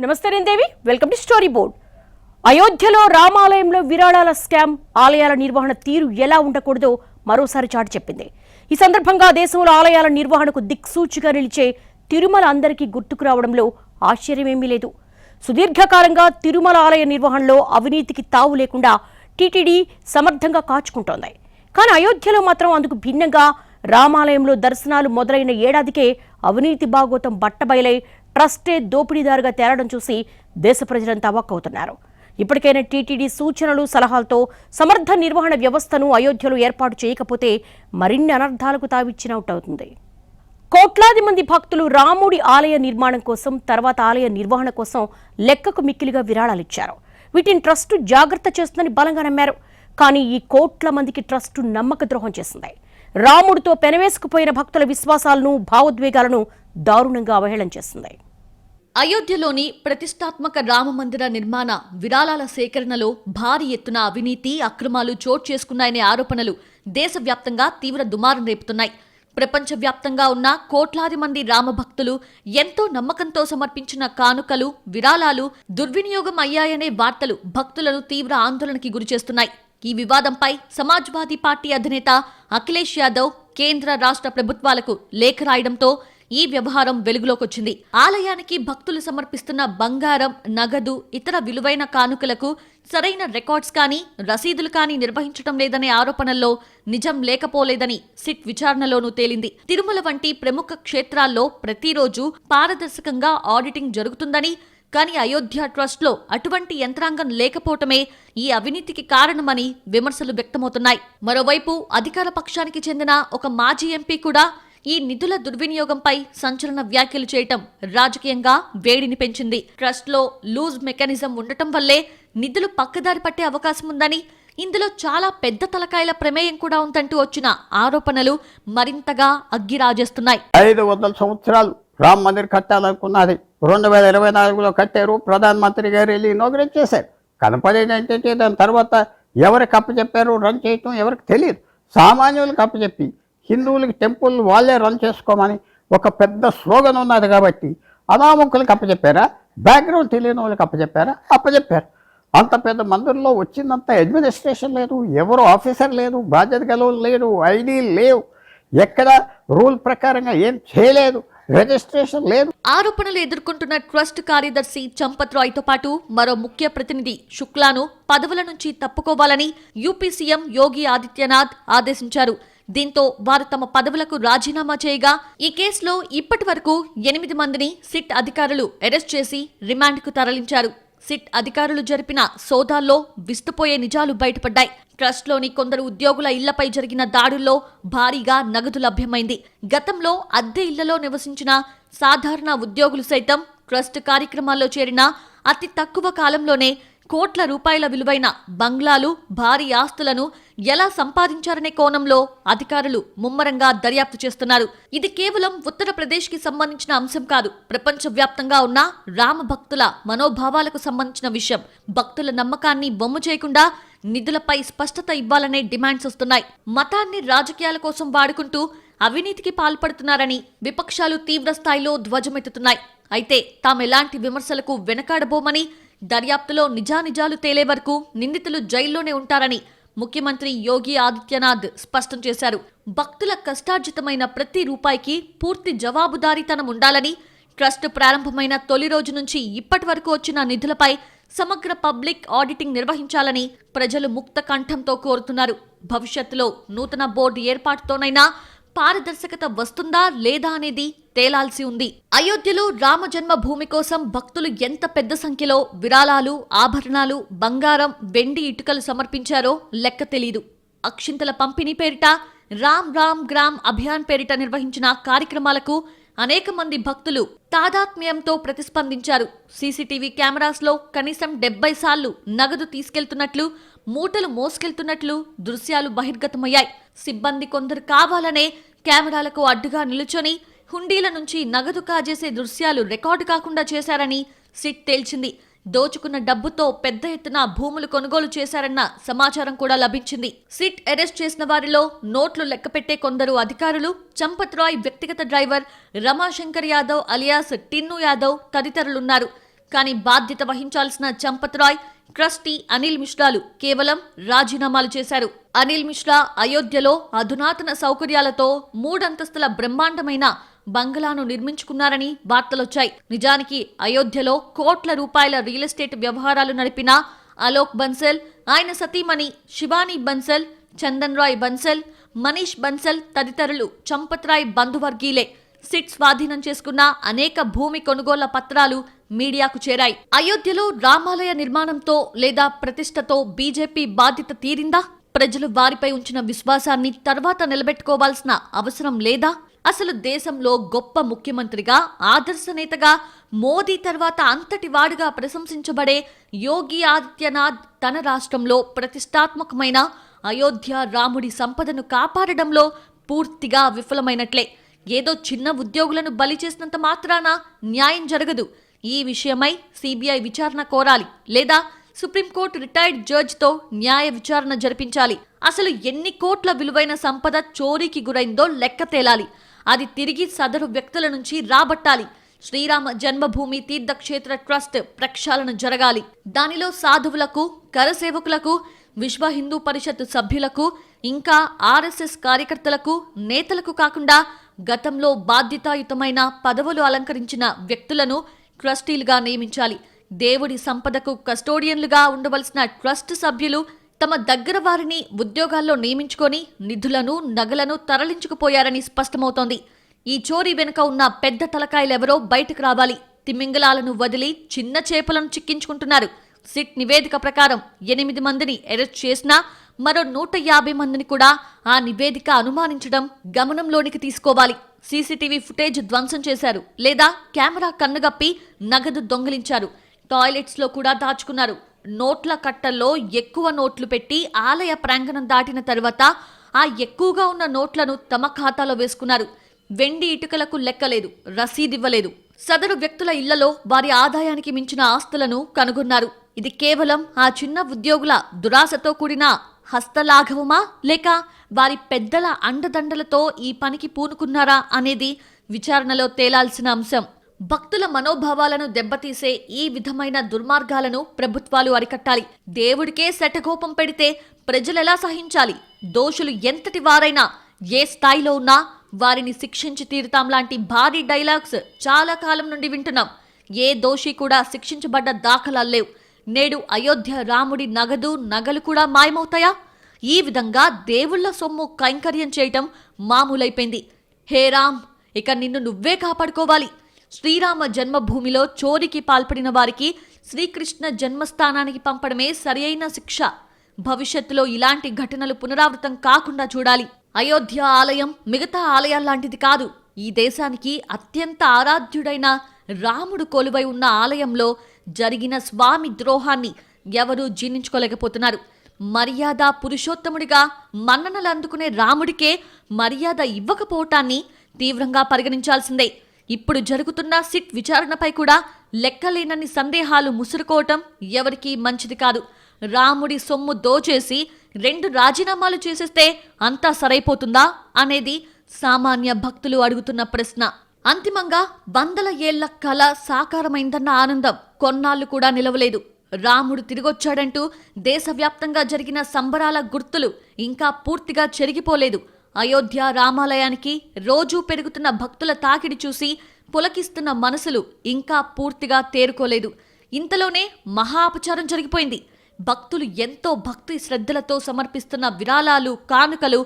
నమస్తే రేందేవి, welcome to story board. అయోధ్యలో రామాలయంలో విరాళాల స్కామ్, ఆలయాల నిర్వహణ తీరు ఎలా ఉండకూడదో మరోసారి చాటి చెప్పింది. ఈ సందర్భంగా దేశంలో ఆలయాల నిర్వహణకు దిక్సూచిగా నిలిచే తిరుమల అందరికీ గుర్తుకు రావడంలో ఆశ్చర్యమేమీ లేదు. సుదీర్ఘకాలంగా తిరుమల ఆలయ నిర్వహణలో అవినీతికి తావు లేకుండా టీటీడీ సమర్థంగా కాచుకుంటోంది. కానీ అయోధ్యలో మాత్రం అందుకు భిన్నంగా రామాలయంలో దర్శనాలు మొదలైన ఏడాదికే అవినీతి బాగోతం బట్టబయలై ట్రస్టే దోపిడీదారుగా తేలడం చూసి దేశ ప్రజలంతా అవాక్కవుతున్నారు. ఇప్పటికైనా టీటీడీ సూచనలు సలహాలతో సమర్థ నిర్వహణ వ్యవస్థను అయోధ్యలో ఏర్పాటు చేయకపోతే మరిన్ని అనర్థాలకు తావిచ్చినట్టవుతుంది. కోట్లాది మంది భక్తులు రాముడి ఆలయ నిర్మాణం కోసం, తర్వాత ఆలయ నిర్వహణ కోసం లెక్కకు మిక్కిలిగా విరాళాలిచ్చారు. వీటిని ట్రస్టు జాగ్రత్త చేస్తుందని బలంగా నమ్మారు. కానీ ఈ కోట్ల మందికి ట్రస్టు నమ్మక ద్రోహం చేసింది. రాముడితో పెనవేసుకుపోయిన భక్తుల విశ్వాసాలను, భావోద్వేగాలను దారుణంగా అవహేళన చేస్తుంది. అయోధ్యలోని ప్రతిష్టాత్మక రామమందిర నిర్మాణ విరాళాల సేకరణలో భారీ ఎత్తున అవినీతి, అక్రమాలు చోటు చేసుకున్నాయనే ఆరోపణలు దేశవ్యాప్తంగా తీవ్ర దుమారం రేపుతున్నాయి. ప్రపంచవ్యాప్తంగా ఉన్న కోట్లాది మంది రామభక్తులు ఎంతో నమ్మకంతో సమర్పించిన కానుకలు, విరాళాలు దుర్వినియోగం అయ్యాయనే వార్తలు భక్తులను తీవ్ర ఆందోళనకి గురిచేస్తున్నాయి. ఈ వివాదంపై సమాజ్వాదీ పార్టీ అధినేత అఖిలేష్ యాదవ్ కేంద్ర రాష్ట్ర ప్రభుత్వాలకు లేఖ రాయడంతో ఈ వ్యవహారం వెలుగులోకొచ్చింది. ఆలయానికి భక్తులు సమర్పిస్తున్న బంగారం, నగదు, ఇతర విలువైన కానుకలకు సరైన రికార్డ్స్ కానీ, రసీదులు కానీ నిర్వహించడం లేదనే ఆరోపణల్లో నిజం లేకపోలేదని సిట్ విచారణలోనూ తేలింది. తిరుమల వంటి ప్రముఖ క్షేత్రాల్లో ప్రతిరోజు పారదర్శకంగా ఆడిటింగ్ జరుగుతుందని, కానీ అయోధ్య ట్రస్ట్లో అటువంటి యంత్రాంగం లేకపోవటమే ఈ అవినీతికి కారణమని విమర్శలు వ్యక్తమవుతున్నాయి. మరోవైపు అధికార పక్షానికి చెందిన ఒక మాజీ ఎంపీ కూడా ఈ నిధుల దుర్వినియోగంపై సంచలన వ్యాఖ్యలు చేయటం రాజకీయంగా వేడిని పెంచింది. ట్రస్ట్లో లూజ్ మెకానిజం ఉండటం వల్లే నిధులు పక్కదారి పట్టే అవకాశం ఉందని, ఇందులో చాలా పెద్ద తలకాయల ప్రమేయం కూడా ఉందంటూ వచ్చిన ఆరోపణలు మరింతగా అగ్గిరాజేస్తున్నాయి. 500 సంవత్సరాలు రామ్ మందిర్ కట్టాలనుకున్నది 2024లో కట్టారు. ప్రధానమంత్రి గారు వెళ్ళి ఇనాగ్రేట్ చేశారు. కనపడేది ఏంటంటే దాని తర్వాత ఎవరికి అప్పచెప్పారు రన్ చేయటం ఎవరికి తెలియదు. సామాన్యులకు అప్పచెప్పి హిందువులకి టెంపుల్ వాళ్ళే రన్ చేసుకోమని ఒక పెద్ద స్లోగన్ ఉన్నది కాబట్టి అనామకులకు అప్పచెప్పారా, బ్యాక్గ్రౌండ్ తెలియని వాళ్ళకి అప్పచెప్పారు. అంత పెద్ద మందిరంలో వచ్చిందంత అడ్మినిస్ట్రేషన్ లేదు, ఎవరు ఆఫీసర్ లేదు, బాధ్యత గలవాళ్ళు లేరు, ఐడి లేవు, ఎక్కడ రూల్ ప్రకారంగా ఏం చేయలేదు, రిజిస్ట్రేషన్ లేదు. ఆరోపణలు ఎదుర్కొంటున్న ట్రస్ట్ కార్యదర్శి చంపత్ రాయ్తో పాటు మరో ముఖ్య ప్రతినిధి శుక్లాను పదవుల నుంచి తప్పుకోవాలని యూపీ సీఎం యోగి ఆదిత్యనాథ్ ఆదేశించారు. దీంతో వారు తమ పదవులకు రాజీనామా చేయగా ఈ కేసులో ఇప్పటి వరకు 8 మందిని సిట్ అధికారులు అరెస్ట్ చేసి రిమాండ్కు తరలించారు. సిట్ అధికారులు జరిపిన సోదాల్లో విస్తుపోయే నిజాలు బయటపడ్డాయి. ట్రస్ట్లోని కొందరు ఉద్యోగుల ఇళ్లపై జరిగిన దాడుల్లో భారీగా నగదు లభ్యమైంది. గతంలో అద్దె ఇళ్లలో నివసించిన సాధారణ ఉద్యోగులు సైతం ట్రస్ట్ కార్యక్రమాల్లో చేరిన అతి తక్కువ కాలంలోనే కోట్ల రూపాయల విలువైన బంగ్లాలు, భారీ ఆస్తులను ఎలా సంపాదించారనే కోణంలో అధికారులు ముమ్మరంగా దర్యాప్తు చేస్తున్నారు. ఇది కేవలం ఉత్తరప్రదేశ్కి సంబంధించిన అంశం కాదు, ప్రపంచవ్యాప్తంగా ఉన్న రామ భక్తుల మనోభావాలకు సంబంధించిన విషయం. భక్తుల నమ్మకాన్ని బొమ్మ చేయకుండా నిధులపై స్పష్టత ఇవ్వాలనే డిమాండ్స్ వస్తున్నాయి. మతాన్ని రాజకీయాల కోసం వాడుకుంటూ అవినీతికి పాల్పడుతున్నారని విపక్షాలు తీవ్ర స్థాయిలో ధ్వజమెత్తుతున్నాయి. అయితే తామెలాంటి విమర్శలకు వెనకాడబోమని, దర్యాప్తులో నిజానిజాలు తేలే వరకు నిందితులు జైల్లోనే ఉంటారని ముఖ్యమంత్రి యోగి ఆదిత్యనాథ్ స్పష్టం చేశారు. భక్తుల కష్టార్జితమైన ప్రతి రూపాయికి పూర్తి జవాబుదారీతనం ఉండాలని, ట్రస్ట్ ప్రారంభమైన తొలి రోజు నుంచి ఇప్పటి వరకు వచ్చిన నిధులపై సమగ్ర పబ్లిక్ ఆడిటింగ్ నిర్వహించాలని ప్రజలు ముక్త కంఠంతో కోరుతున్నారు. భవిష్యత్తులో నూతన బోర్డు ఏర్పాటుతోనైనా పారదర్శకత వస్తుందా లేదా అనేది తేలాల్సి ఉంది. అయోధ్యలో రామ జన్మ భూమి కోసం భక్తులు ఎంత పెద్ద సంఖ్యలో విరాళాలు, ఆభరణాలు, బంగారం, వెండి ఇటుకలు సమర్పించారో లెక్క తెలీదు. అక్షింతల పంపిణీ పేరిట, రామ్ రామ్ గ్రామ్ అభియాన్ పేరిట నిర్వహించిన కార్యక్రమాలకు అనేక మంది భక్తులు తాదాత్మ్యంతో ప్రతిస్పందించారు. సీసీటీవీ కెమెరాస్లో కనీసం 70 సార్లు నగదు తీసుకెళ్తున్నట్లు, మూటలు మోసుకెళ్తున్నట్లు దృశ్యాలు బహిర్గతమయ్యాయి. సిబ్బంది కొందరు కావాలనే కెమెరాలకు అడ్డుగా నిలుచొని హుండీల నుంచి నగదు కాజేసే దృశ్యాలు రికార్డు కాకుండా చేశారని సిట్ తేల్చింది. దోచుకున్న డబ్బుతో పెద్ద ఎత్తున భూములు కొనుగోలు చేశారన్న సమాచారం కూడా లభించింది. సిట్ అరెస్ట్ చేసిన వారిలో నోట్లు లెక్కపెట్టే కొందరు అధికారులు, చంపత్ రాయ్ వ్యక్తిగత డ్రైవర్ రమాశంకర్ యాదవ్ అలియాస్ టిన్ను యాదవ్ తదితరులున్నారు. కానీ బాధ్యత వహించాల్సిన చంపత్ రాయ్, ట్రస్టీ అనిల్ మిశ్రాలు కేవలం రాజీనామాలు చేశారు. అనిల్ మిశ్రా అయోధ్యలో అధునాతన సౌకర్యాలతో 3 అంతస్తుల బ్రహ్మాండమైన బంగళాను నిర్మించుకున్నారని వార్తలొచ్చాయి. నిజానికి అయోధ్యలో కోట్ల రూపాయల రియల్ ఎస్టేట్ వ్యవహారాలు నడిపిన అలోక్ బన్సల్, ఆయన సతీమణి శివానీ బన్సల్, చందన్ రాయ్ బన్సల్, మనీష్ బన్సల్ తదితరులు చంపత్ రాయ్ బంధువర్గీయులే. సిట్ స్వాధీనం చేసుకున్న అనేక భూమి కొనుగోళ్ల పత్రాలు మీడియాకు చేరాయి. అయోధ్యలో రామాలయ నిర్మాణంతో లేదా ప్రతిష్టతో బీజేపీ బాధ్యత తీరిందా? ప్రజలు వారిపై ఉంచిన విశ్వాసాన్ని తర్వాత నిలబెట్టుకోవాల్సిన అవసరం లేదా? అసలు దేశంలో గొప్ప ముఖ్యమంత్రిగా, ఆదర్శ నేతగా, మోదీ తర్వాత అంతటి వాడుగా ప్రశంసించబడే యోగి ఆదిత్యనాథ్ తన రాష్ట్రంలో ప్రతిష్టాత్మకమైన అయోధ్య రాముడి సంపదను కాపాడడంలో పూర్తిగా విఫలమైనట్లే. ఏదో చిన్న ఉద్యోగులను బలి చేసినంత మాత్రాన న్యాయం జరగదు. ఈ విషయమై సిబిఐ విచారణ కోరాలి, లేదా సుప్రీంకోర్టు రిటైర్డ్ జడ్జితో న్యాయ విచారణ జరిపించాలి. అసలు ఎన్ని కోట్ల విలువైన సంపద చోరీకి గురైందో లెక్క తేలాలి. అది తిరిగి సదరు వ్యక్తుల నుంచి రాబట్టాలి. శ్రీరామ జన్మభూమి తీర్థక్షేత్ర ట్రస్ట్ ప్రక్షాళన జరగాలి. దానిలో సాధువులకు, కరసేవకులకు, విశ్వ హిందూ పరిషత్ సభ్యులకు, ఇంకా ఆర్ఎస్ఎస్ కార్యకర్తలకు, నేతలకు కాకుండా గతంలో బాధ్యతాయుతమైన పదవులు అలంకరించిన వ్యక్తులను ట్రస్టీలుగా నియమించాలి. దేవుడి సంపదకు కస్టోడియన్లుగా ఉండవలసిన ట్రస్ట్ సభ్యులు తమ దగ్గర వారిని ఉద్యోగాల్లో నియమించుకొని నిధులను, నగలను తరలించుకుపోయారని స్పష్టమవుతోంది. ఈ చోరీ వెనుక ఉన్న పెద్ద తలకాయలెవరో బయటకు రావాలి. తిమింగలాలను వదిలి చిన్న చేపలను చిక్కించుకుంటున్నారు. సిట్ నివేదిక ప్రకారం 8 మందిని అరెస్ట్ చేసినా మరో 150 మందిని కూడా ఆ నివేదిక అనుమానించడం గమనంలోనికి తీసుకోవాలి. సీసీటీవీ ఫుటేజ్ ధ్వంసం చేశారు, లేదా కెమెరా కన్నుగప్పి నగదు దొంగిలించారు. టాయిలెట్స్ లో కూడా దాచుకున్నారు. నోట్ల కట్టల్లో ఎక్కువ నోట్లు పెట్టి ఆలయ ప్రాంగణం దాటిన తర్వాత ఆ ఎక్కువగా ఉన్న నోట్లను తమ ఖాతాలో వేసుకున్నారు. వెండి ఇటుకలకు లెక్కలేదు, రసీదివ్వలేదు. సదరు వ్యక్తుల ఇళ్లలో వారి ఆదాయానికి మించిన ఆస్తులను కనుగొన్నారు. ఇది కేవలం ఆ చిన్న ఉద్యోగుల దురాశతో కూడిన హస్తలాఘవమా, లేక వారి పెద్దల అండదండలతో ఈ పనికి పూనుకున్నారా అనేది విచారణలో తేలాల్సిన అంశం. భక్తుల మనోభావాలను దెబ్బతీసే ఈ విధమైన దుర్మార్గాలను ప్రభుత్వాలు అరికట్టాలి. దేవుడికే శటకోపం పెడితే ప్రజలెలా సహించాలి? దోషులు ఎంతటి వారైనా, ఏ స్థాయిలో ఉన్నా వారిని శిక్షించి తీరుతాం లాంటి భారీ డైలాగ్స్ చాలా కాలం నుండి వింటున్నాం. ఏ దోషి కూడా శిక్షించబడ్డ దాఖలాలు లేవు. నేడు అయోధ్య రాముడి నగలు కూడా మాయమవుతాయా? ఈ విధంగా దేవుళ్ల సొమ్ము కైంకర్యం చేయటం మామూలైపోయింది. హే రామ్, ఇక నిన్ను నువ్వే కాపాడుకోవాలి. శ్రీరామ జన్మభూమిలో చోరీకి పాల్పడిన వారికి శ్రీకృష్ణ జన్మస్థానానికి పంపడమే సరియైన శిక్ష. భవిష్యత్తులో ఇలాంటి ఘటనలు పునరావృతం కాకుండా చూడాలి. అయోధ్య ఆలయం మిగతా ఆలయాల్లాంటిది కాదు. ఈ దేశానికి అత్యంత ఆరాధ్యుడైన రాముడు కొలువై ఉన్న ఆలయంలో జరిగిన స్వామి ద్రోహాన్ని ఎవరూ జీర్ణించుకోలేకపోతున్నారు. మర్యాద పురుషోత్తముడిగా మన్ననలు అందుకునే రాముడికే మర్యాద ఇవ్వకపోవటాన్ని తీవ్రంగా పరిగణించాల్సిందే. ఇప్పుడు జరుగుతున్న సిట్ విచారణపై కూడా లెక్కలేనన్ని సందేహాలు ముసురుకోవటం ఎవరికీ మంచిది కాదు. రాముడి సొమ్ము దోచేసి 2 రాజీనామాలు చేసేస్తే అంతా సరైపోతుందా అనేది సామాన్య భక్తులు అడుగుతున్న ప్రశ్న. అంతిమంగా 100 ఏళ్ల కళ సాకారమైందన్న ఆనందం కొన్నాళ్లు కూడా నిలవలేదు. రాముడు తిరిగొచ్చాడంటూ దేశవ్యాప్తంగా జరిగిన సంబరాల గుర్తులు ఇంకా పూర్తిగా చెరిగిపోలేదు. అయోధ్య రామాలయానికి రోజూ పెరుగుతున్న భక్తుల తాకిడి చూసి పులకిస్తున్న మనసులు ఇంకా పూర్తిగా తేరుకోలేదు. ఇంతలోనే మహా అపచారం జరిగిపోయింది. భక్తులు ఎంతో భక్తి శ్రద్ధలతో సమర్పిస్తున్న విరాళాలు, కానుకలు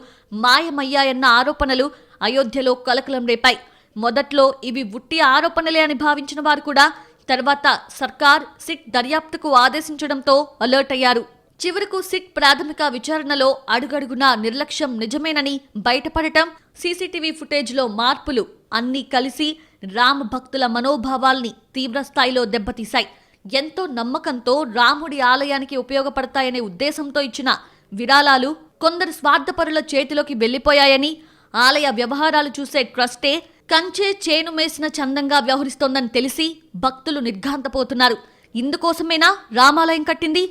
మాయమయ్యాయన్న ఆరోపణలు అయోధ్యలో కలకలం రేపాయి. మొదట్లో ఇవి ఉట్టి ఆరోపణలే అని భావించిన వారు కూడా తర్వాత సర్కార్ సిట్ దర్యాప్తుకు ఆదేశించడంతో అలర్ట్ అయ్యారు. చివరకు సిట్ ప్రాథమిక విచారణలో అడుగడుగునా నిర్లక్ష్యం నిజమేనని బయటపడటం, సీసీటీవీ ఫుటేజ్లో మార్పులు అన్నీ కలిసి రామ భక్తుల మనోభావాల్ని తీవ్రస్థాయిలో దెబ్బతీశాయి. ఎంతో నమ్మకంతో రాముడి ఆలయానికి ఉపయోగపడతాయనే ఉద్దేశంతో ఇచ్చిన విరాళాలు కొందరు స్వార్థపరుల చేతిలోకి వెళ్లిపోయాయని, ఆలయ వ్యవహారాలు చూసే ట్రస్టే కంచే చేను మేసిన చందంగా వ్యవహరిస్తోందని తెలిసి భక్తులు నిర్ఘాంతపోతున్నారు. ఇందుకోసమేనా రామాలయం కట్టింది?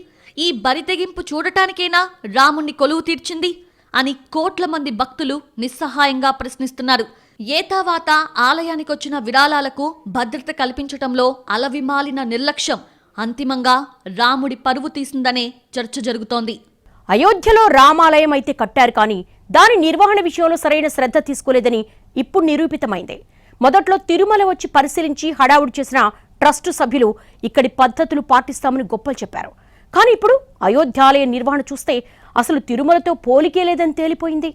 ఈ బరితెగింపు చూడటానికేనా రాముణ్ణి కొలువు తీర్చింది అని కోట్ల మంది భక్తులు నిస్సహాయంగా ప్రశ్నిస్తున్నారు. ఏతావాత ఆలయానికొచ్చిన విరాళాలకు భద్రత కల్పించటంలో అలవిమాలిన నిర్లక్ష్యం అంతిమంగా రాముడి పరువు తీసిందనే చర్చ జరుగుతోంది. అయోధ్యలో రామాలయం అయితే కట్టారు కానీ దాని నిర్వహణ విషయంలో సరైన శ్రద్ధ తీసుకోలేదని ఇప్పుడు నిరూపితమైంది. మొదట్లో తిరుమల వచ్చి పరిశీలించి హడావుడి చేసిన ట్రస్టు సభ్యులు ఇక్కడి పద్ధతులు పాటిస్తామని గొప్పలు చెప్పారు. కానీ ఇప్పుడు అయోధ్యాలయ నిర్వహణ చూస్తే అసలు తిరుమలతో పోలికే లేదని తేలిపోయింది.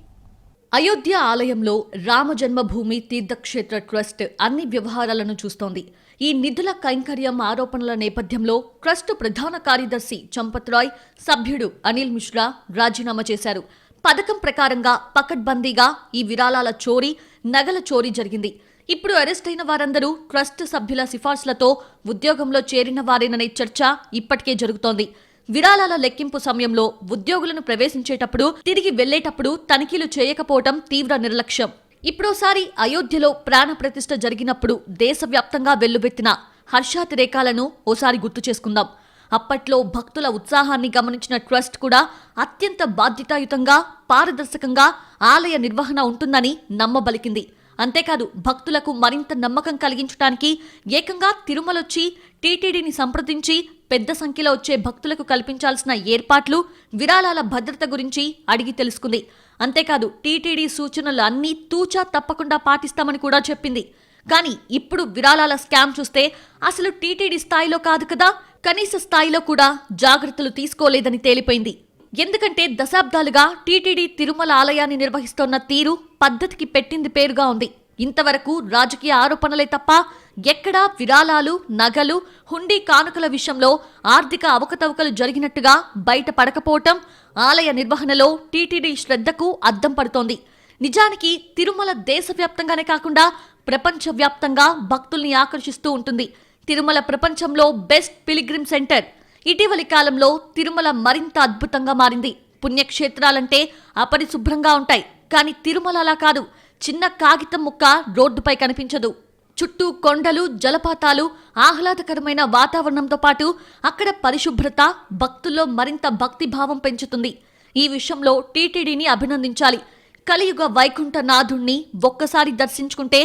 అయోధ్య ఆలయంలో రామజన్మభూమి తీర్థక్షేత్ర ట్రస్ట్ అన్ని వ్యవహారాలను చూస్తోంది. ఈ నిధుల కైంకర్యం ఆరోపణల నేపథ్యంలో ట్రస్టు ప్రధాన కార్యదర్శి చంపత్ రాయ్, సభ్యుడు అనిల్ మిశ్రా రాజీనామా చేశారు. పథకం ప్రకారంగా పకడ్బందీగా ఈ విరాళాల చోరీ, నగల చోరీ జరిగింది. ఇప్పుడు అరెస్ట్ అయిన వారందరూ ట్రస్ట్ సభ్యుల సిఫార్సులతో ఉద్యోగంలో చేరిన వారేననే చర్చ ఇప్పటికే జరుగుతోంది. విరాళాల లెక్కింపు సమయంలో ఉద్యోగులను ప్రవేశించేటప్పుడు, తిరిగి వెళ్లేటప్పుడు తనిఖీలు చేయకపోవటం తీవ్ర నిర్లక్ష్యం. ఇప్పుడోసారి అయోధ్యలో ప్రాణ ప్రతిష్ఠ జరిగినప్పుడు దేశవ్యాప్తంగా వెల్లువెత్తిన హర్షాతిరేకాలను ఓసారి గుర్తు చేసుకుందాం. అప్పట్లో భక్తుల ఉత్సాహాన్ని గమనించిన ట్రస్ట్ కూడా అత్యంత బాధ్యతాయుతంగా, పారదర్శకంగా ఆలయ నిర్వహణ ఉంటుందని నమ్మబలికింది. అంతేకాదు భక్తులకు మరింత నమ్మకం కలిగించడానికి ఏకంగా తిరుమలొచ్చి టీటీడీని సంప్రదించి పెద్ద సంఖ్యలో వచ్చే భక్తులకు కల్పించాల్సిన ఏర్పాట్లు, విరాళాల భద్రత గురించి అడిగి తెలుసుకుంది. అంతేకాదు టీటీడీ సూచనలు అన్నీ తూచా తప్పకుండా పాటిస్తామని కూడా చెప్పింది. కానీ ఇప్పుడు విరాళాల స్కామ్ చూస్తే అసలు టీటీడీ స్థాయిలో కాదు కదా, కనీస స్థాయిలో కూడా జాగ్రత్తలు తీసుకోలేదని తేలిపోయింది. ఎందుకంటే దశాబ్దాలుగా టీటీడీ తిరుమల ఆలయాన్ని నిర్వహిస్తోన్న తీరు పద్ధతికి పెట్టింది పేరుగా ఉంది. ఇంతవరకు రాజకీయ ఆరోపణలే తప్ప ఎక్కడా విరాళాలు, నగలు, హుండీ కానుకల విషయంలో ఆర్థిక అవకతవకలు జరిగినట్టుగా బయటపడకపోవటం ఆలయ నిర్వహణలో టీటీడీ శ్రద్ధకు అద్దం పడుతోంది. నిజానికి తిరుమల దేశవ్యాప్తంగానే కాకుండా ప్రపంచవ్యాప్తంగా భక్తుల్ని ఆకర్షిస్తూ ఉంటుంది. తిరుమల ప్రపంచంలో బెస్ట్ పిలిగ్రిమ్ సెంటర్. ఇటీవలి కాలంలో తిరుమల మరింత అద్భుతంగా మారింది. పుణ్యక్షేత్రాలంటే అపరిశుభ్రంగా ఉంటాయి, కానీ తిరుమల అలా కాదు. చిన్న కాగితం ముక్క రోడ్డుపై కనిపించదు. చుట్టూ కొండలు, జలపాతాలు, ఆహ్లాదకరమైన వాతావరణంతో పాటు అక్కడ పరిశుభ్రత భక్తుల్లో మరింత భక్తిభావం పెంచుతుంది. ఈ విషయంలో టీటీడీని అభినందించాలి. కలియుగ వైకుంఠనాథుణ్ణి ఒక్కసారి దర్శించుకుంటే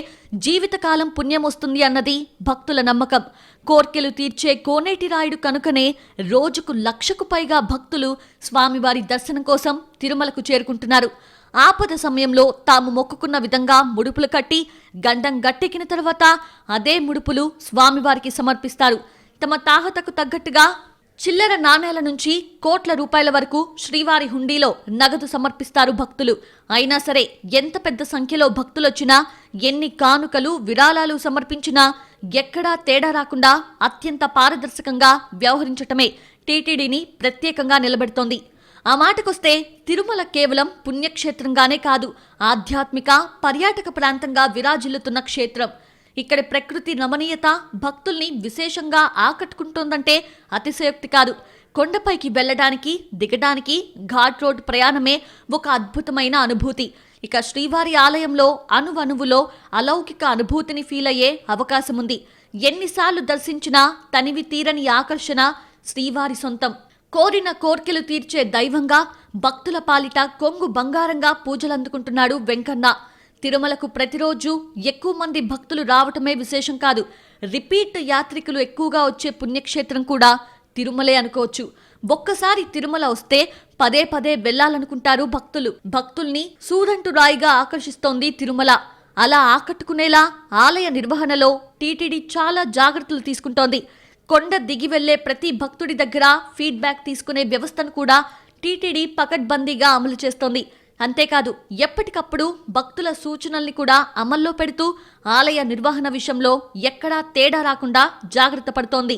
జీవితకాలం పుణ్యం వస్తుంది అన్నది భక్తుల నమ్మకం. కోర్కెలు తీర్చే కోనేటి రాయుడు కనుకనే రోజుకు 1,00,000కు పైగా భక్తులు స్వామివారి దర్శనం కోసం తిరుమలకు చేరుకుంటున్నారు. ఆపద సమయంలో తాము మొక్కుకున్న విధంగా ముడుపులు కట్టి గండం గట్టెక్కిన తర్వాత అదే ముడుపులు స్వామివారికి సమర్పిస్తారు. తమ తాహతకు తగ్గట్టుగా చిల్లర నాణేల నుంచి కోట్ల రూపాయల వరకు శ్రీవారి హుండీలో నగదు సమర్పిస్తారు భక్తులు. అయినా సరే ఎంత పెద్ద సంఖ్యలో భక్తులొచ్చినా, ఎన్ని కానుకలు, విరాళాలు సమర్పించినా ఎక్కడా తేడా రాకుండా అత్యంత పారదర్శకంగా వ్యవహరించటమే టీటీడీని ప్రత్యేకంగా నిలబెడుతోంది. ఆ మాటకొస్తే తిరుమల కేవలం పుణ్యక్షేత్రంగానే కాదు, ఆధ్యాత్మిక, పర్యాటక ప్రాంతంగా విరాజిల్లుతున్న క్షేత్రం. ఇక్కడి ప్రకృతి రమణీయత భక్తుల్ని విశేషంగా ఆకట్టుకుంటోందంటే అతిశయోక్తి కాదు. కొండపైకి వెళ్లడానికి, దిగడానికి ఘాట్ రోడ్ ప్రయాణమే ఒక అద్భుతమైన అనుభూతి. ఇక శ్రీవారి ఆలయంలో అణువణువులో అలౌకిక అనుభూతిని ఫీల్ అయ్యే అవకాశముంది. ఎన్నిసార్లు దర్శించినా తనివి తీరని ఆకర్షణ శ్రీవారి సొంతం. కోరిన కోర్కెలు తీర్చే దైవంగా, భక్తుల పాలిట కొంగు బంగారంగా పూజలందుకుంటున్నాడు వెంకన్న. తిరుమలకు ప్రతిరోజు ఎక్కువ మంది భక్తులు రావటమే విశేషం కాదు, రిపీట్ యాత్రికులు ఎక్కువగా వచ్చే పుణ్యక్షేత్రం కూడా తిరుమలే అనుకోవచ్చు. ఒక్కసారి తిరుమల వస్తే పదే పదే వెళ్లాలనుకుంటారు భక్తులు. భక్తుల్ని సూదంటు రాయిగా ఆకర్షిస్తోంది తిరుమల. అలా ఆకట్టుకునేలా ఆలయ నిర్వహణలో టీటీడీ చాలా జాగ్రత్తలు తీసుకుంటోంది. కొండ దిగి వెళ్లే ప్రతి భక్తుడి దగ్గర ఫీడ్బ్యాక్ తీసుకునే వ్యవస్థను కూడా టీటీడీ పకడ్బందీగా అమలు చేస్తోంది. అంతేకాదు ఎప్పటికప్పుడు భక్తుల సూచనల్ని కూడా అమల్లో పెడుతూ ఆలయ నిర్వహణ విషయంలో ఎక్కడా తేడా రాకుండా జాగ్రత్త పడుతోంది.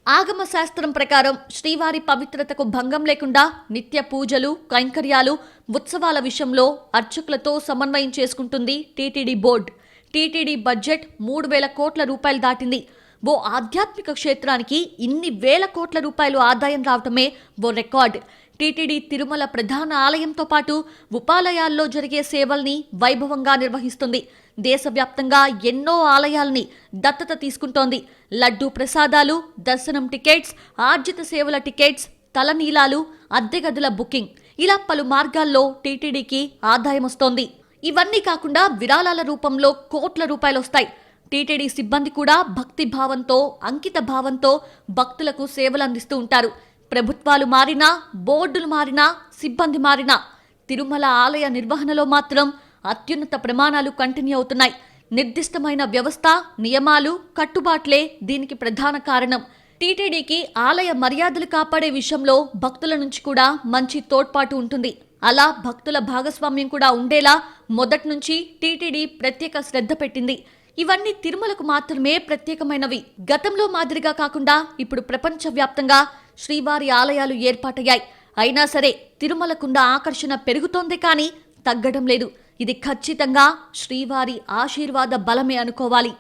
ఆగమ శాస్త్రం ప్రకారం శ్రీవారి పవిత్రతకు భంగం లేకుండా నిత్య పూజలు, కైంకర్యాలు, ఉత్సవాల విషయంలో అర్చకులతో సమన్వయం చేసుకుంటుంది టీటీడీ బోర్డు. టీటీడీ బడ్జెట్ 3,000 కోట్ల రూపాయలు దాటింది. ఓ ఆధ్యాత్మిక క్షేత్రానికి ఇన్ని వేల కోట్ల రూపాయలు ఆదాయం రావటమే ఓ రికార్డ్. టీటీడీ తిరుమల ప్రధాన ఆలయంతో పాటు ఉపాలయాల్లో జరిగే సేవల్ని వైభవంగా నిర్వహిస్తుంది. దేశవ్యాప్తంగా ఎన్నో ఆలయాల్ని దత్తత తీసుకుంటోంది. లడ్డూ ప్రసాదాలు, దర్శనం టికెట్స్, ఆర్జిత సేవల టికెట్స్, తలనీలాలు, అద్దె గదుల బుకింగ్, ఇలా పలు మార్గాల్లో టీటీడీకి ఆదాయం వస్తోంది. ఇవన్నీ కాకుండా విరాళాల రూపంలో కోట్ల రూపాయలు వస్తాయి. టీటీడీ సిబ్బంది కూడా భక్తి భావంతో, అంకిత భావంతో భక్తులకు సేవలు అందిస్తూ ఉంటారు. ప్రభుత్వాలు మారినా, బోర్డులు మారినా, సిబ్బంది మారినా తిరుమల ఆలయ నిర్వహణలో మాత్రం అత్యున్నత ప్రమాణాలు కంటిన్యూ అవుతున్నాయి. నిర్దిష్టమైన వ్యవస్థ, నియమాలు, కట్టుబాట్లే దీనికి ప్రధాన కారణం. టీటీడీకి ఆలయ మర్యాదలు కాపాడే విషయంలో భక్తుల నుంచి కూడా మంచి తోడ్పాటు ఉంటుంది. అలా భక్తుల భాగస్వామ్యం కూడా ఉండేలా మొదటి నుంచి టీటీడీ ప్రత్యేక శ్రద్ధ పెట్టింది. ఇవన్నీ తిరుమలకు మాత్రమే ప్రత్యేకమైనవి. గతంలో మాదిరిగా కాకుండా ఇప్పుడు ప్రపంచవ్యాప్తంగా శ్రీవారి ఆలయాలు ఏర్పాటయ్యాయి. అయినా సరే తిరుమలకున్న ఆకర్షణ పెరుగుతోంది కానీ తగ్గడం లేదు. ఇది ఖచ్చితంగా శ్రీవారి ఆశీర్వాద బలమే అనుకోవాలి.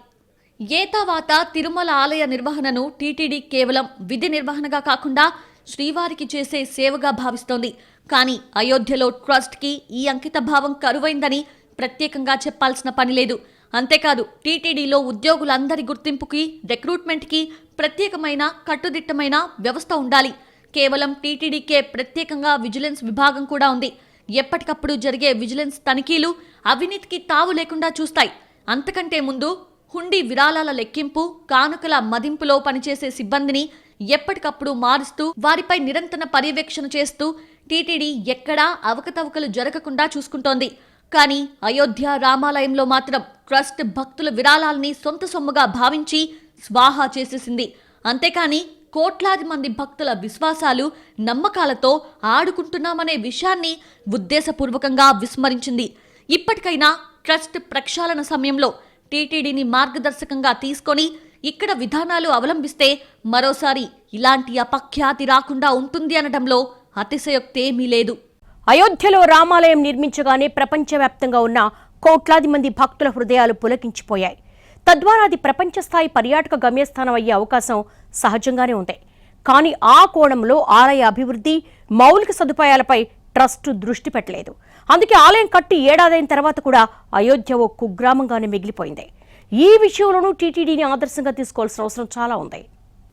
ఏతావాత తిరుమల ఆలయ నిర్వహణను టీటీడీ కేవలం విధి నిర్వహణగా కాకుండా శ్రీవారికి చేసే సేవగా భావిస్తోంది. కానీ అయోధ్యలో ట్రస్ట్కి ఈ అంకిత భావం కరువైందని ప్రత్యేకంగా చెప్పాల్సిన పని లేదు. అంతేకాదు టీటీడీలో ఉద్యోగులందరి గుర్తింపుకి, రిక్రూట్మెంట్కి ప్రత్యేకమైన కట్టుదిట్టమైన వ్యవస్థ ఉండాలి. కేవలం టీటీడీకే ప్రత్యేకంగా విజిలెన్స్ విభాగం కూడా ఉంది. ఎప్పటికప్పుడు జరిగే విజిలెన్స్ తనిఖీలు అవినీతికి తావు లేకుండా చూస్తాయి. అంతకంటే ముందు హుండీ విరాళాల లెక్కింపు, కానుకల మదింపులో పనిచేసే సిబ్బందిని ఎప్పటికప్పుడు మారుస్తూ వారిపై నిరంతర పర్యవేక్షణ చేస్తూ టీటీడీ ఎక్కడా అవకతవకలు జరగకుండా చూసుకుంటోంది. కానీ అయోధ్య రామాలయంలో మాత్రం ట్రస్ట్ భక్తుల విరాళాల్ని సొంత సొమ్ముగా భావించి స్వాహా చేసేసింది. అంతేకాని కోట్లాది మంది భక్తుల విశ్వాసాలు, నమ్మకాలతో ఆడుకుంటున్నామనే విషయాన్ని ఉద్దేశపూర్వకంగా విస్మరించింది. ఇప్పటికైనా ట్రస్ట్ ప్రక్షాళన సమయంలో టీటీడీని మార్గదర్శకంగా తీసుకొని ఇక్కడ విధానాలు అవలంబిస్తే మరోసారి ఇలాంటి అపఖ్యాతి రాకుండా ఉంటుంది అనడంలో అతిశయోక్తేమీ లేదు. అయోధ్యలో రామాలయం నిర్మించగానే ప్రపంచవ్యాప్తంగా ఉన్న కోట్లాది మంది భక్తుల హృదయాలు పులకించిపోయాయి. తద్వారా అది ప్రపంచ స్థాయి పర్యాటక గమ్యస్థానం అయ్యే అవకాశం సహజంగానే ఉంది. కానీ ఆ కోణంలో ఆలయ అభివృద్ధి, మౌలిక సదుపాయాలపై ట్రస్టు దృష్టి పెట్టలేదు. అందుకే ఆలయం కట్టి ఏడాదైన తర్వాత కూడా అయోధ్య ఓ కుగ్రామంగానే మిగిలిపోయింది. ఈ విషయంలోనూ టీటీడీని ఆదర్శంగా తీసుకోవాల్సిన అవసరం చాలా ఉంది.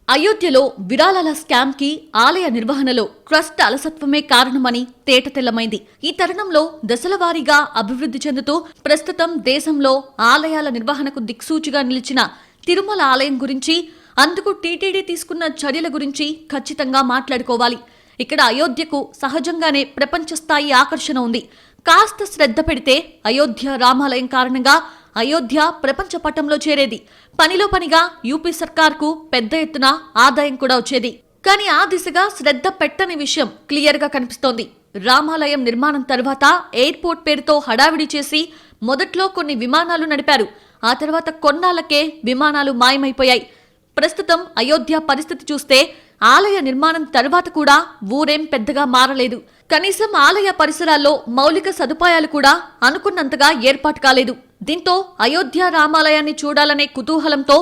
అయోధ్యలో విరాళాల స్కామ్ కి ఆలయ నిర్వహణలో ట్రస్ట్ అలసత్వమే కారణమని తేటతెల్లమైంది. ఈ తరుణంలో దశలవారీగా అభివృద్ధి చెందుతూ ప్రస్తుతం దేశంలో ఆలయాల నిర్వహణకు దిక్సూచిగా నిలిచిన తిరుమల ఆలయం గురించి, అందుకు టీటీడీ తీసుకున్న చర్యల గురించి ఖచ్చితంగా మాట్లాడుకోవాలి. ఇక్కడ అయోధ్యకు సహజంగానే ప్రపంచ స్థాయి ఆకర్షణ ఉంది. కాస్త శ్రద్ధ పెడితే అయోధ్య రామాలయం కారణంగా అయోధ్య ప్రపంచ పటంలో చేరేది. పనిలో పనిగా యూపీ సర్కార్కు పెద్ద ఎత్తున ఆదాయం కూడా వచ్చేది. కానీ ఆ దిశగా శ్రద్ధ పెట్టని విషయం క్లియర్గా కనిపిస్తోంది. రామాలయం నిర్మాణం తర్వాత ఎయిర్పోర్ట్ పేరుతో హడావిడి చేసి మొదట్లో కొన్ని విమానాలు నడిపారు. ఆ తర్వాత కొన్నాళ్లకే విమానాలు మాయమైపోయాయి. ప్రస్తుతం అయోధ్య పరిస్థితి చూస్తే ఆలయ నిర్మాణం తర్వాత కూడా ఊరేం పెద్దగా మారలేదు. కనీసం ఆలయ పరిసరాల్లో మౌలిక సదుపాయాలు కూడా అనుకున్నంతగా ఏర్పాటు కాలేదు. దీంతో అయోధ్య రామాలయాన్ని చూడాలనే కుతూహలంతో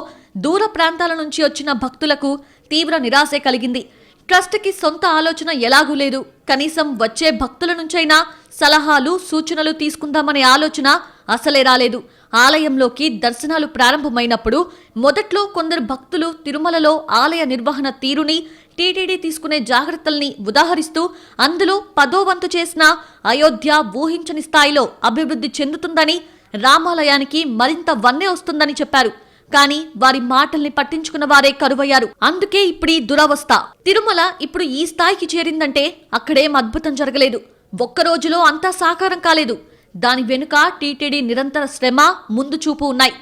దూర ప్రాంతాల నుంచి వచ్చిన భక్తులకు తీవ్ర నిరాశే కలిగింది. ట్రస్ట్కి సొంత ఆలోచన ఎలాగూ లేదు. కనీసం వచ్చే భక్తుల నుంచైనా సలహాలు, సూచనలు తీసుకుందామనే ఆలోచన అసలే రాలేదు. ఆలయంలోకి దర్శనాలు ప్రారంభమైనప్పుడు మొదట్లో కొందరు భక్తులు తిరుమలలో ఆలయ నిర్వహణ తీరుని, టీటీడీ తీసుకునే జాగ్రత్తల్ని ఉదాహరిస్తూ అందులో 10వ వంతు చేసిన అయోధ్య ఊహించని స్థాయిలో అభివృద్ధి చెందుతుందని, రామాలయానికి మరింత వన్నె వస్తుందని చెప్పారు. కానీ వారి మాటల్ని పట్టించుకున్న వారే కరువయ్యారు. అందుకే ఇప్పుడు ఈ దురవస్థ. తిరుమల ఇప్పుడు ఈ స్థాయికి చేరిందంటే అక్కడేం అద్భుతం జరగలేదు. ఒక్క రోజులో అంతా సాకారం కాలేదు. దాని వెనుక టీటీడీ నిరంతర శ్రమ, ముందు చూపు ఉన్నాయి.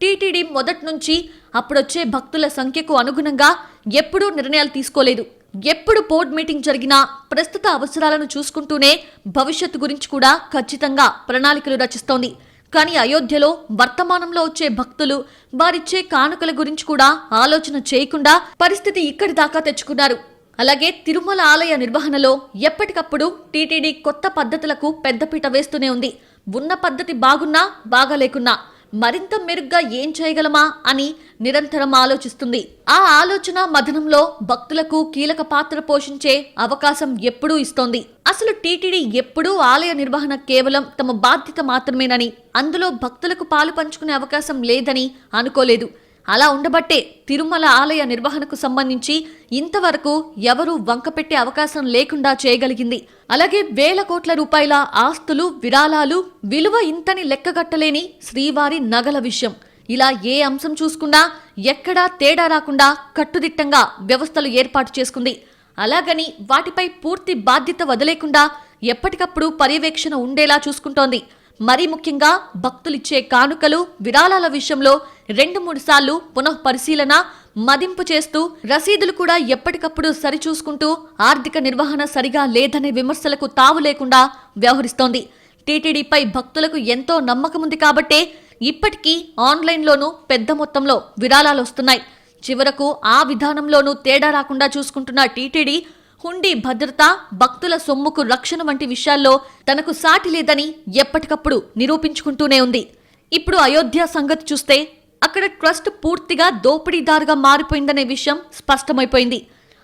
టీటీడీ మొదటి నుంచి అప్పుడొచ్చే భక్తుల సంఖ్యకు అనుగుణంగా ఎప్పుడూ నిర్ణయాలు తీసుకోలేదు. ఎప్పుడు బోర్డు మీటింగ్ జరిగినా ప్రస్తుత అవసరాలను చూసుకుంటూనే భవిష్యత్తు గురించి కూడా ఖచ్చితంగా ప్రణాళికలు రచిస్తోంది. కానీ అయోధ్యలో వర్తమానంలో వచ్చే భక్తులు, వారిచ్చే కానుకల గురించి కూడా ఆలోచన చేయకుండా పరిస్థితి ఇక్కడి దాకా తెచ్చుకున్నారు. అలాగే తిరుమల ఆలయ నిర్వహణలో ఎప్పటికప్పుడు టీటీడీ కొత్త పద్ధతులకు పెద్దపీట వేస్తూనే ఉంది. ఉన్న పద్ధతి బాగున్నా బాగాలేకున్నా మరింత మెరుగ్గా ఏం చేయగలమా అని నిరంతరం ఆలోచిస్తుంది. ఆ ఆలోచన మథనంలో భక్తులకు కీలక పాత్ర పోషించే అవకాశం ఎప్పుడూ ఇస్తోంది. అసలు టీటీడీ ఎప్పుడూ ఆలయ నిర్వహణ కేవలం తమ బాధ్యత మాత్రమేనని, అందులో భక్తులకు పాలు పంచుకునే అవకాశం లేదని అనుకోలేదు. అలా ఉండబట్టే తిరుమల ఆలయ నిర్వహణకు సంబంధించి ఇంతవరకు ఎవరూ వంకపెట్టే అవకాశం లేకుండా చేయగలిగింది. అలాగే వేల కోట్ల రూపాయల ఆస్తులు, విరాళాలు, విలువ ఇంతని లెక్కగట్టలేని శ్రీవారి నగల విషయం, ఇలా ఏ అంశం చూసుకున్నా ఎక్కడా తేడా రాకుండా కట్టుదిట్టంగా వ్యవస్థలు ఏర్పాటు చేసుకుంది. అలాగని వాటిపై పూర్తి బాధ్యత వదిలేకుండా ఎప్పటికప్పుడు పర్యవేక్షణ ఉండేలా చూసుకుంటోంది. మరీ ముఖ్యంగా భక్తులిచ్చే కానుకలు, విరాళాల విషయంలో 2-3 సార్లు పునఃపరిశీలన, మదింపు చేస్తూ రసీదులు కూడా ఎప్పటికప్పుడు సరిచూసుకుంటూ ఆర్థిక నిర్వహణ సరిగా లేదనే విమర్శలకు తావు లేకుండా వ్యవహరిస్తోంది. టీటీడీపై భక్తులకు ఎంతో నమ్మకముంది కాబట్టే ఇప్పటికీ ఆన్లైన్లోనూ పెద్ద మొత్తంలో విరాళాలు వస్తున్నాయి. చివరకు ఆ విధానంలోనూ తేడా రాకుండా చూసుకుంటున్న టీటీడీ హుండీ భద్రత, భక్తుల సొమ్ముకు రక్షణ వంటి విషయాల్లో తనకు సాటి లేదని ఎప్పటికప్పుడు నిరూపించుకుంటూనే ఉంది. ఇప్పుడు అయోధ్య సంగతి చూస్తే అక్కడ ట్రస్ట్ పూర్తిగా దోపిడీదారుగా మారిపోయిందనే విషయం స్పష్టమైపోయింది.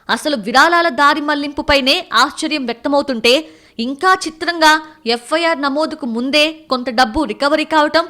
అసలు విరాళాల దారి మళ్లింపుపైనే ఆశ్చర్యం వ్యక్తమవుతుంటే ఇంకా చిత్రంగా ఎఫ్ఐఆర్ నమోదుకు ముందే కొంత డబ్బు రికవరీ కావటం,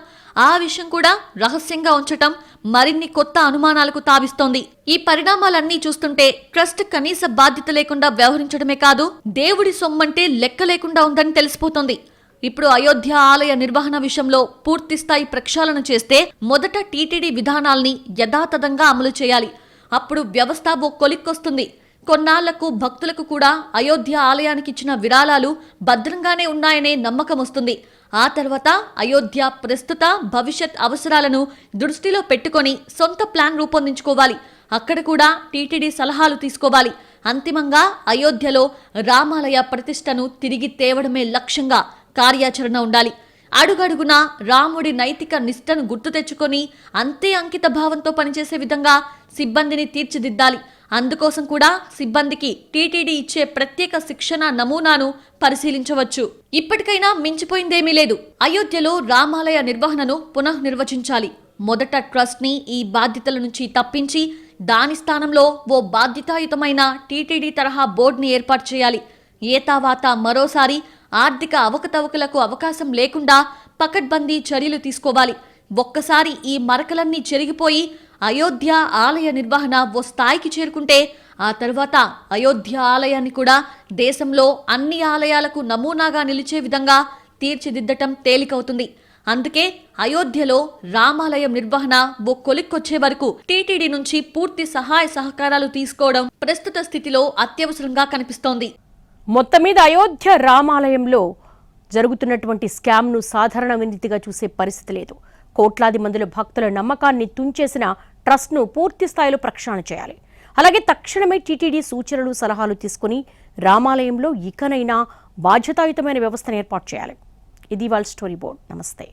ఆ విషయం కూడా రహస్యంగా ఉంచటం మరిన్ని కొత్త అనుమానాలకు తావిస్తోంది. ఈ పరిణామాలన్నీ చూస్తుంటే ట్రస్ట్ కనీస బాధ్యత లేకుండా వ్యవహరించడమే కాదు, దేవుడి సొమ్మంటే లెక్క లేకుండా ఉందని తెలిసిపోతోంది. ఇప్పుడు అయోధ్య ఆలయ నిర్వహణ విషయంలో పూర్తిస్థాయి ప్రక్షాళన చేస్తే మొదట టీటీడీ విధానాల్ని యథాతథంగా అమలు చేయాలి. అప్పుడు వ్యవస్థ ఓ కొలిక్కొస్తుంది. కొన్నాళ్లకు భక్తులకు కూడా అయోధ్య ఆలయానికి ఇచ్చిన విరాళాలు భద్రంగానే ఉన్నాయనే నమ్మకం వస్తుంది. ఆ తర్వాత అయోధ్య ప్రస్తుత, భవిష్యత్ అవసరాలను దృష్టిలో పెట్టుకొని సొంత ప్లాన్ రూపొందించుకోవాలి. అక్కడ కూడా టీటీడీ సలహాలు తీసుకోవాలి. అంతిమంగా అయోధ్యలో రామాలయ ప్రతిష్టను తిరిగి తేవడమే లక్ష్యంగా కార్యాచరణ ఉండాలి. అడుగడుగునా రాముడి నైతిక నిష్టను గుర్తు తెచ్చుకొని అంతే అంకిత భావంతో పనిచేసే విధంగా సిబ్బందిని తీర్చిదిద్దాలి. అందుకోసం కూడా సిబ్బందికి టీటీడీ ఇచ్చే ప్రత్యేక శిక్షణ నమూనాను పరిశీలించవచ్చు. ఇప్పటికైనా మించిపోయిందేమీ లేదు. అయోధ్యలో రామాలయ నిర్వహణను పునఃనిర్వచించాలి. మొదట ట్రస్ట్ని ఈ బాధ్యతల నుంచి తప్పించి దాని స్థానంలో ఓ బాధ్యతాయుతమైన టీటీడీ తరహా బోర్డుని ఏర్పాటు చేయాలి. ఏతావాత మరోసారి ఆర్థిక అవకతవకలకు అవకాశం లేకుండా పకడ్బందీ చర్యలు తీసుకోవాలి. ఒక్కసారి ఈ మరకలన్నీ చెరిగిపోయి అయోధ్య ఆలయ నిర్వహణ ఓ స్థాయికి చేరుకుంటే ఆ తర్వాత అయోధ్య ఆలయాన్ని కూడా దేశంలో అన్ని ఆలయాలకు నమూనాగా నిలిచే విధంగా తీర్చిదిద్దటం తేలికవుతుంది. అందుకే అయోధ్యలో రామాలయం నిర్వహణ ఓ కొలిక్కొచ్చే వరకు టీటీడీ నుంచి పూర్తి సహాయ సహకారాలు తీసుకోవడం ప్రస్తుత స్థితిలో అత్యవసరంగా కనిపిస్తోంది. మొత్తం మీద అయోధ్య రామాలయంలో జరుగుతున్నటువంటి స్కామ్ను సాధారణ వినతిగా చూసే పరిస్థితి లేదు. కోట్లాది మందిలో భక్తుల నమ్మకాన్ని తుంచేసిన ట్రస్ట్ను పూర్తి స్థాయిలో ప్రక్షాళన చేయాలి. అలాగే తక్షణమే టీటీడీ సూచనలు, సలహాలు తీసుకుని రామాలయంలో ఇకనైనా బాధ్యతాయుతమైన వ్యవస్థను ఏర్పాటు చేయాలి. ఇది వాళ్ళ స్టోరీ బోర్డ్. నమస్తే.